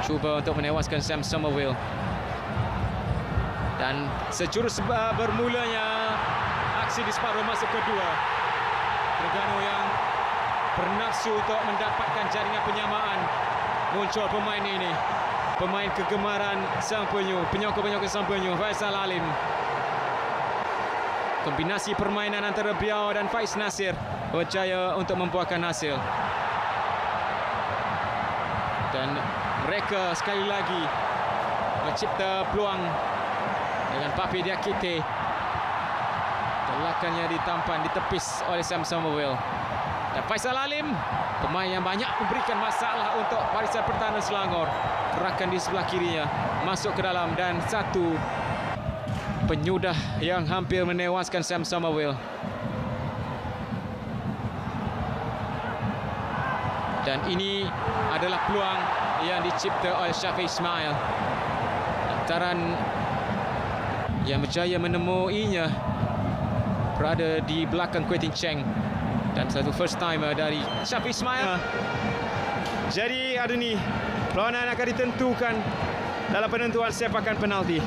cuba untuk menewaskan Sam Somerville. Dan sejurus bermulanya aksi di separuh masa kedua, Terengganu yang bernafsu untuk mendapatkan jaringan penyamaan. Muncul pemain ini, pemain kegemaran sang penyu, penyokong-penyokong sang penyu, Faisal Alim. Kombinasi permainan antara Biao dan Faiz Nasir berjaya untuk membuahkan hasil. Dan mereka sekali lagi mencipta peluang dengan Papi Diakite. Telakannya ditampan, ditepis oleh Sam Somerville. Dan Faisal Alim, pemain yang banyak memberikan masalah untuk barisan pertahanan Selangor. Gerakan di sebelah kirinya masuk ke dalam dan satu penyudah yang hampir menewaskan Sam Somerville. Dan ini adalah peluang yang dicipta oleh Syafiq Ismail. Lantaran yang berjaya menemuinya berada di belakang Quentin Cheng. Dan satu first timer dari Syafiq Ismail. Jadi ada ni perlawanan akan ditentukan dalam penentuan sepakan penalti.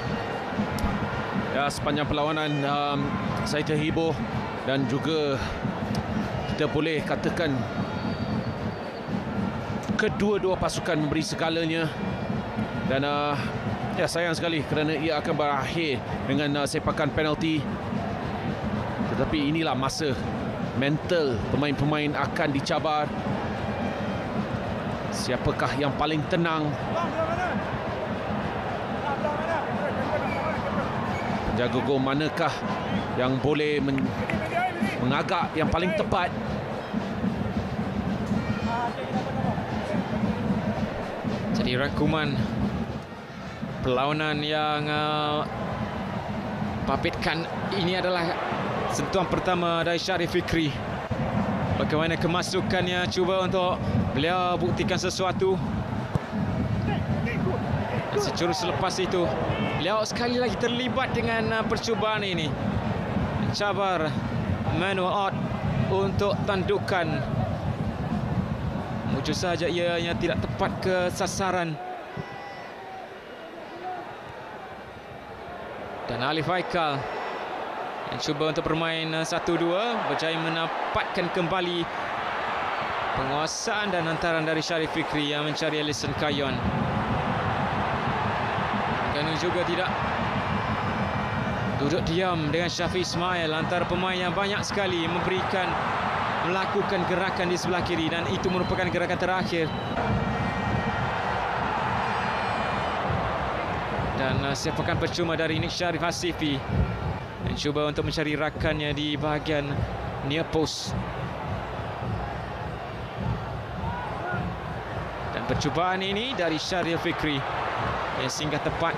Ya, sepanjang perlawanan saya terhibur dan juga kita boleh katakan kedua-dua pasukan memberi segalanya. Dan ya, sayang sekali kerana ia akan berakhir dengan sepakan penalti. Tetapi inilah masa mental pemain-pemain akan dicabar. Siapakah yang paling tenang? Penjaga gol manakah yang boleh mengagak yang paling tepat? Jadi rangkuman perlawanan yang papitkan ini adalah sentuhan pertama dari Sharif Fikri. Bagaimana kemasukannya, cuba untuk beliau buktikan sesuatu. Dan sejurus selepas itu, beliau sekali lagi terlibat dengan percubaan ini. Mencabar Manuel Ott untuk tandukan. Mujur sahaja ianya tidak tepat ke sasaran. Dan Alif Aikal yang cuba untuk bermain 1-2, berjaya mendapatkan kembali penguasaan dan hantaran dari Sharif Fikri yang mencari Ellison Kayon. Terengganu juga tidak duduk diam dengan Syafiq Ismail, antara pemain yang banyak sekali melakukan gerakan di sebelah kiri, dan itu merupakan gerakan terakhir. Dan sepakan percuma dari Nick Sharif Hasifi yang cuba untuk mencari rakannya di bahagian near post. Dan percubaan ini dari Syariel Fikri yang singgah tepat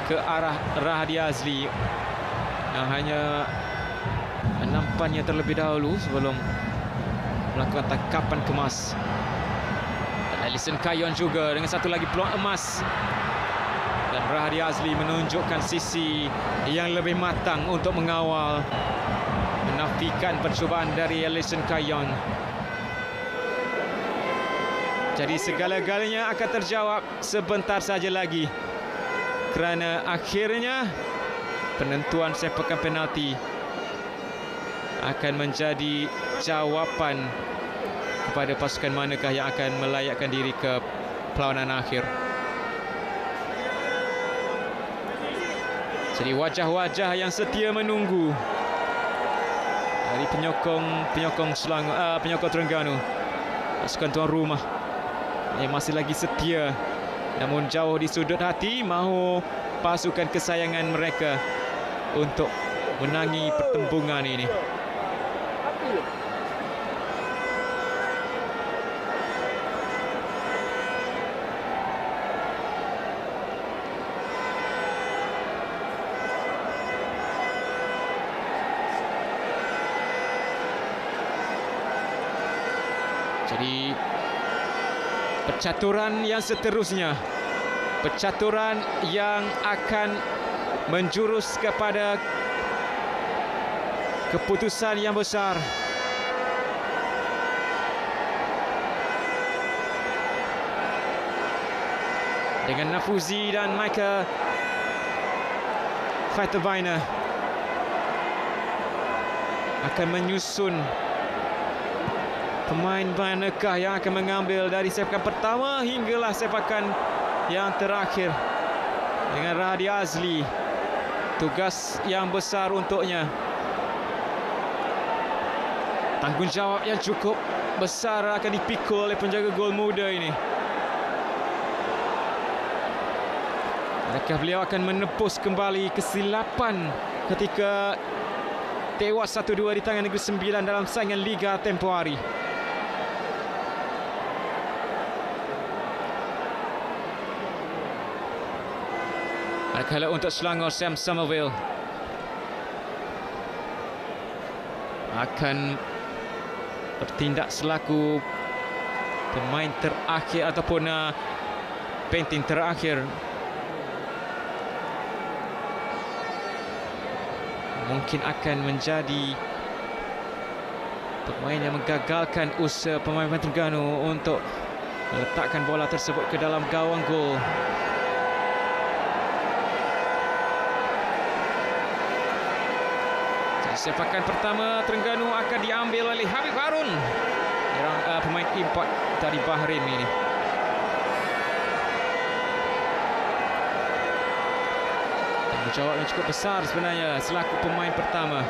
ke arah Rahadi Azli yang hanya menampannya terlebih dahulu sebelum melakukan tangkapan kemas. Dan Ellison Kayon juga dengan satu lagi peluang emas. Dan Rahadi Azli menunjukkan sisi yang lebih matang untuk mengawal, menafikan percubaan dari Ellison Kayon. Jadi segala-galanya akan terjawab sebentar saja lagi, kerana akhirnya penentuan sepakan penalti akan menjadi jawapan kepada pasukan manakah yang akan melayakkan diri ke perlawanan akhir. Jadi wajah-wajah yang setia menunggu dari penyokong Selangor, penyokong Terengganu, pasukan tuan rumah yang masih lagi setia, namun jauh di sudut hati mahu pasukan kesayangan mereka untuk menangi pertembungan ini. Jadi percaturan yang seterusnya, percaturan yang akan menjurus kepada keputusan yang besar. dengan Nafuzi dan Michael Faitavina akan menyusun pemain manakah yang akan mengambil dari sepakan pertama hinggalah sepakan yang terakhir. Dengan Rahadi Azli, tugas yang besar untuknya, tanggungjawab yang cukup besar akan dipikul oleh penjaga gol muda ini. Adakah beliau akan menepus kembali kesilapan ketika tewas 1-2 di tangan Negeri Sembilan dalam saingan Liga tempoh hari? Kalau untuk Selangor, Sam Somerville akan bertindak selaku pemain terakhir ataupun penting terakhir. Mungkin akan menjadi pemain yang menggagalkan usaha pemain Terengganu untuk meletakkan bola tersebut ke dalam gawang gol. Sepakan pertama Terengganu akan diambil oleh Habib Harun, pemain import dari Bahrain ini. Tanggungjawab yang cukup besar sebenarnya selaku pemain pertama,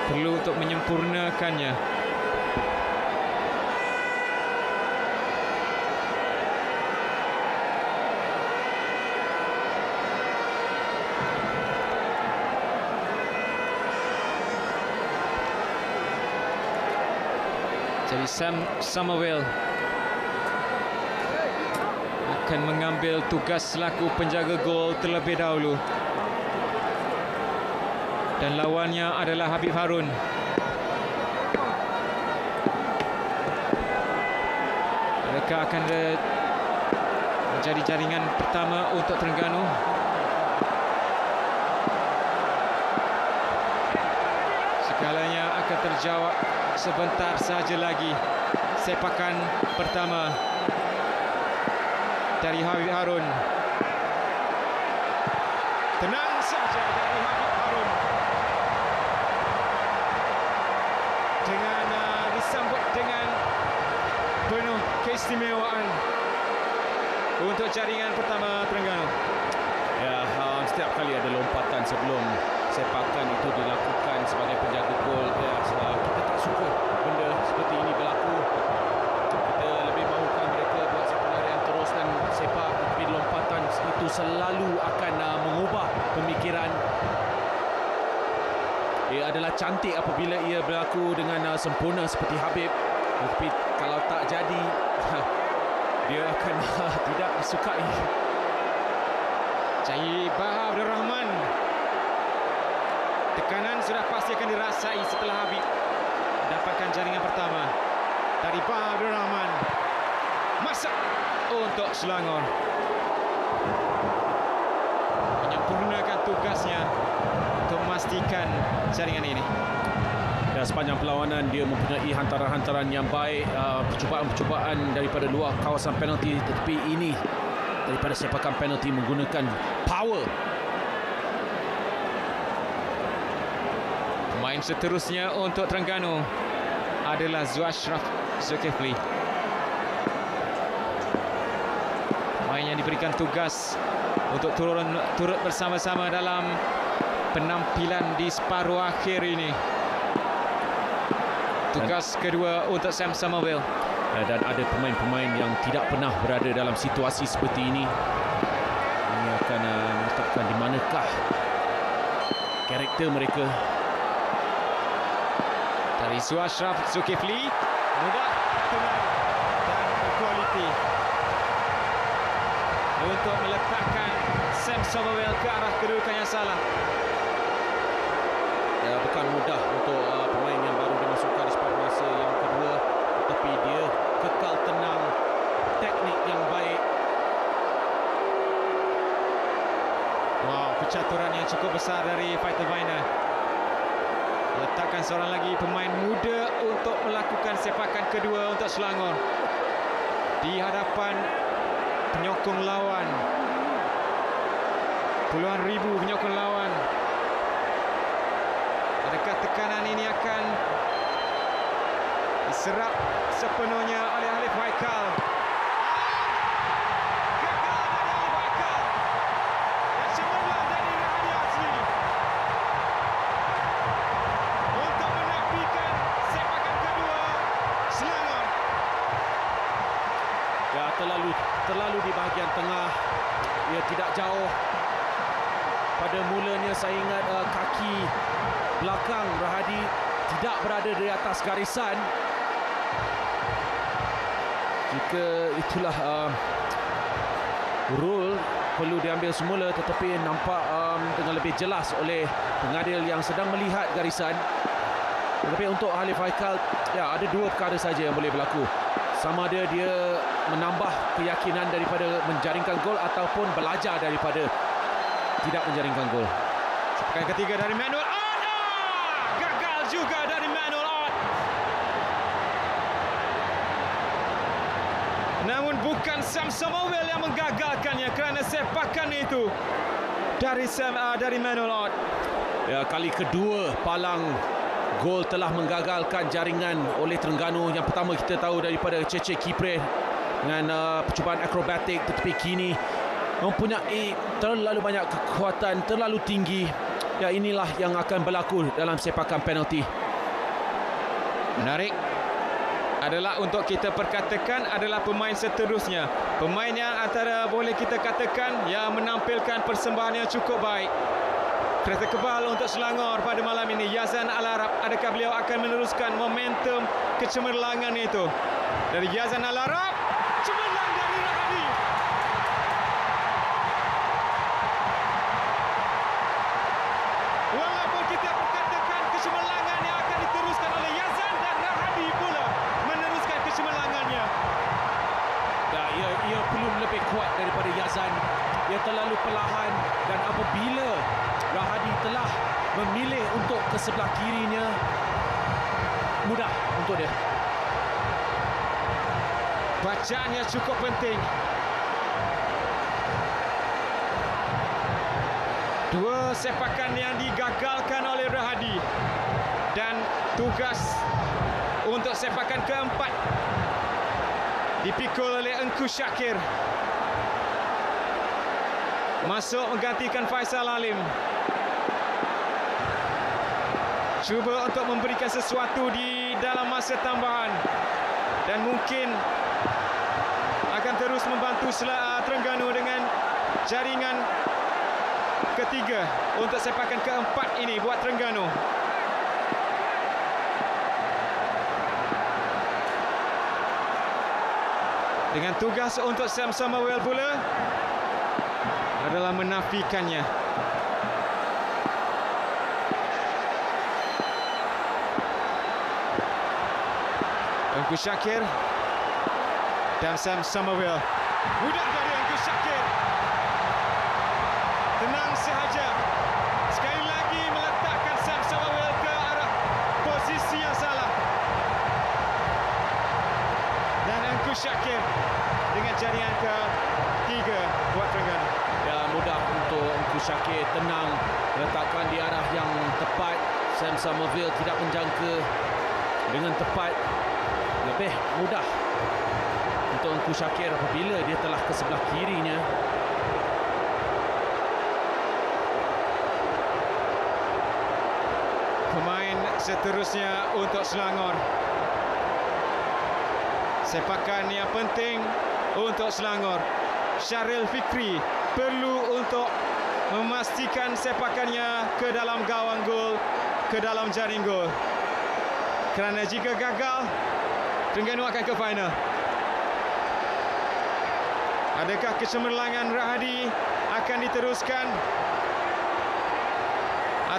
perlu untuk menyempurnakannya. Jadi Sam Somerville akan mengambil tugas selaku penjaga gol terlebih dahulu. Dan lawannya adalah Habib Harun. Adakah akan menjadi jaringan pertama untuk Terengganu? Segalanya akan terjawab sebentar saja lagi. Sepakan pertama dari Habib Harun. Tenang saja dari Habib Harun. Dengan disambut dengan penuh keistimewaan untuk jaringan pertama Terengganu. Ya, setiap kali ada lompatan sebelum sepakan itu dilakukan sebagai penjaga gol, ya, kita tak suka benda seperti ini berlaku. Kita lebih mahukan mereka buat satu larian terus dan sepak, tapi lompatan itu selalu akan mengubah pemikiran. Ia adalah cantik apabila ia berlaku dengan sempurna seperti Habib, tapi kalau tak jadi dia akan tidak disukai. Jaibah Abdul Rahman. Tekanan sudah pasti akan dirasai setelah Habib dapatkan jaringan pertama dari Bah Abdul Rahman. Masak untuk Selangor menyempurnakan tugasnya untuk memastikan jaringan ini. Dan sepanjang perlawanan dia mempunyai hantaran-hantaran yang baik, percubaan-percubaan daripada luar kawasan penalti, tetapi ini daripada sepakan penalti menggunakan power. Pemain seterusnya untuk Terengganu adalah Zuashraf Zulkifli. Pemain yang diberikan tugas untuk turut bersama-sama dalam penampilan di separuh akhir ini. Tugas kedua untuk Sam Somerville. Dan ada pemain-pemain yang tidak pernah berada dalam situasi seperti ini. Ini akan menetapkan di manakah karakter mereka. Dari Zuashraf Zulkifli, mudah, tenang dan berkualiti untuk meletakkan Sam Somerville ke arah kedudukan yang salah. Ya, bukan mudah untuk pemain yang baru dimasukkan di separuh masa yang kedua, tetapi dia kekal tenang, teknik yang baik. Wow, kecaturan yang cukup besar dari Faitavina. Letakkan seorang lagi pemain muda untuk melakukan sepakan kedua untuk Selangor di hadapan penyokong lawan. Puluhan ribu penyokong lawan. Adakah tekanan ini akan diserap sepenuhnya oleh Alif Haikal? Gagal dari Alif Haikal. Dan cemerlang dari Rahadi Azli untuk menafikan sepakan kedua Selangor. Ya, terlalu di bahagian tengah. Ia tidak jauh. Pada mulanya saya ingat kaki belakang Rahadi tidak berada di atas garisan. Jika itulah rule perlu diambil semula, tetapi nampak dengan lebih jelas oleh pengadil yang sedang melihat garisan. Tetapi untuk Alif Haikal, ya, ada dua perkara saja yang boleh berlaku. Sama ada dia menambah keyakinan daripada menjaringkan gol ataupun belajar daripada tidak menjaringkan gol. Sepakan ketiga dari Manuel Ott. Gagal juga dari Manuel Ott. Namun bukan Sam Summerville yang menggagalkannya kerana sepakan itu dari Manuel Ott. Ya, kali kedua palang gol telah menggagalkan jaringan oleh Terengganu. Yang pertama kita tahu daripada Cece Kipre dengan percubaan akrobatik, tetapi kini mempunyai terlalu banyak kekuatan, terlalu tinggi. Ya, inilah yang akan berlaku dalam sepakan penalti. Menarik adalah untuk kita perkatakan adalah pemain seterusnya. Pemain yang antara boleh kita katakan yang menampilkan persembahan yang cukup baik. Kereta kebal untuk Selangor pada malam ini. Yazan Al-Arab, adakah beliau akan meneruskan momentum kecemerlangan itu? Dari Yazan Al-Arab, cemerlang dari Rahadi. Walaupun kita perkatakan kecemerlangan yang akan diteruskan oleh Yazan, dan Rahadi pula meneruskan kecemerlangannya. Ya, ia perlu lebih kuat daripada Yazan. Ia terlalu perlahan, dan apabila Rahadi telah memilih untuk ke sebelah kirinya, mudah untuk dia. Bacaannya cukup penting. Dua sepakan yang digagalkan oleh Rahadi, dan tugas untuk sepakan keempat dipikul oleh Engku Syakir. Masuk menggantikan Faisal Alim. Cuba untuk memberikan sesuatu di dalam masa tambahan, dan mungkin akan terus membantu Terengganu dengan jaringan ketiga untuk sepakan keempat ini buat Terengganu. Dengan tugas untuk Sam Summerville pula adalah menafikannya. Engku Syakir dan Sam Summerville. Mudah dari Engku Syakir. Tenang sahaja. Sekali lagi meletakkan Sam Summerville ke arah posisi yang salah. Dan Engku Syakir dengan jaringan ketiga buat Terengganu. Ya, mudah untuk Engku Syakir, tenang, letakkan di arah yang tepat. Sam Summerville tidak menjangka dengan tepat. Lebih mudah untuk Engku Syakir apabila dia telah ke sebelah kirinya. Pemain seterusnya untuk Selangor. Sepakan yang penting untuk Selangor. Syaril Fikri perlu untuk memastikan sepakannya ke dalam gawang gol, ke dalam jaring gol. Kerana jika gagal, Terengganu akan ke final. Adakah kecemerlangan Rahadi akan diteruskan,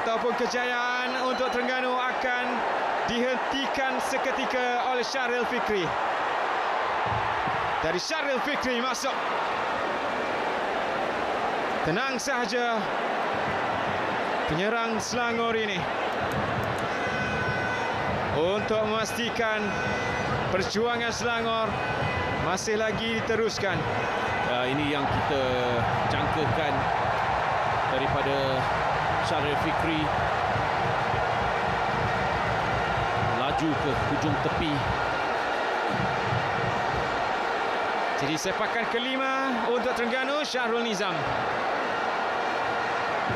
ataupun kejayaan untuk Terengganu akan dihentikan seketika oleh Syaril Fikri? Dari Syaril Fikri masuk. Tenang sahaja penyerang Selangor ini untuk memastikan perjuangan Selangor masih lagi diteruskan. Ini yang kita jangkakan daripada Syarif Fikri. Laju ke hujung tepi. Jadi sepakan kelima untuk Terengganu, Syahrul Nizam.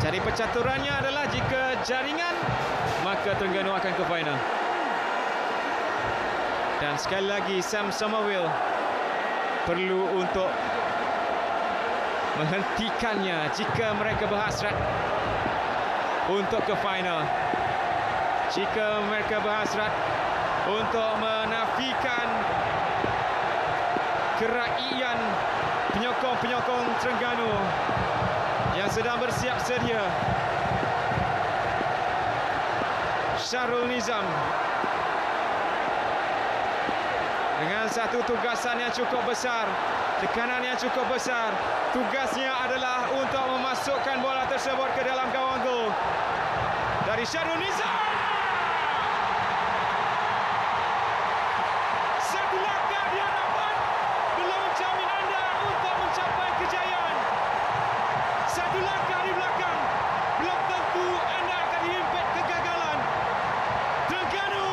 Jadi percaturannya adalah jika jaringan, maka Terengganu akan ke final. Dan sekali lagi Sam Somerville perlu untuk menghentikannya jika mereka berhasrat untuk ke final. Jika mereka berhasrat untuk menafikan keraian penyokong-penyokong Terengganu yang sedang bersiap sedia. Syahrul Nizam dengan satu tugasan yang cukup besar, tekanan yang cukup besar. Tugasnya adalah untuk memasukkan bola tersebut ke dalam gawang gol dari Syahrul Nizam. Satu langkah di hadapan belum menjamin anda untuk mencapai kejayaan. Satu langkah di belakang belum tentu anda akan dihimpit kegagalan. Terengganu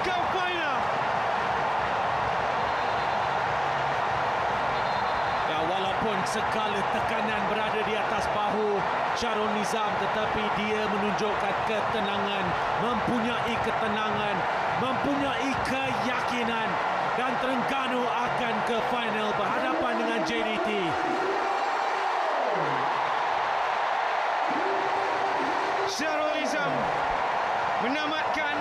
ke final. Walaupun segala tekanan berada di atas bahu Syahrul Nizam, tetapi dia menunjukkan ketenangan, mempunyai ketenangan, mempunyai keyakinan, dan Terengganu akan ke final berhadapan dengan JDT. Syahrul Nizam menamatkan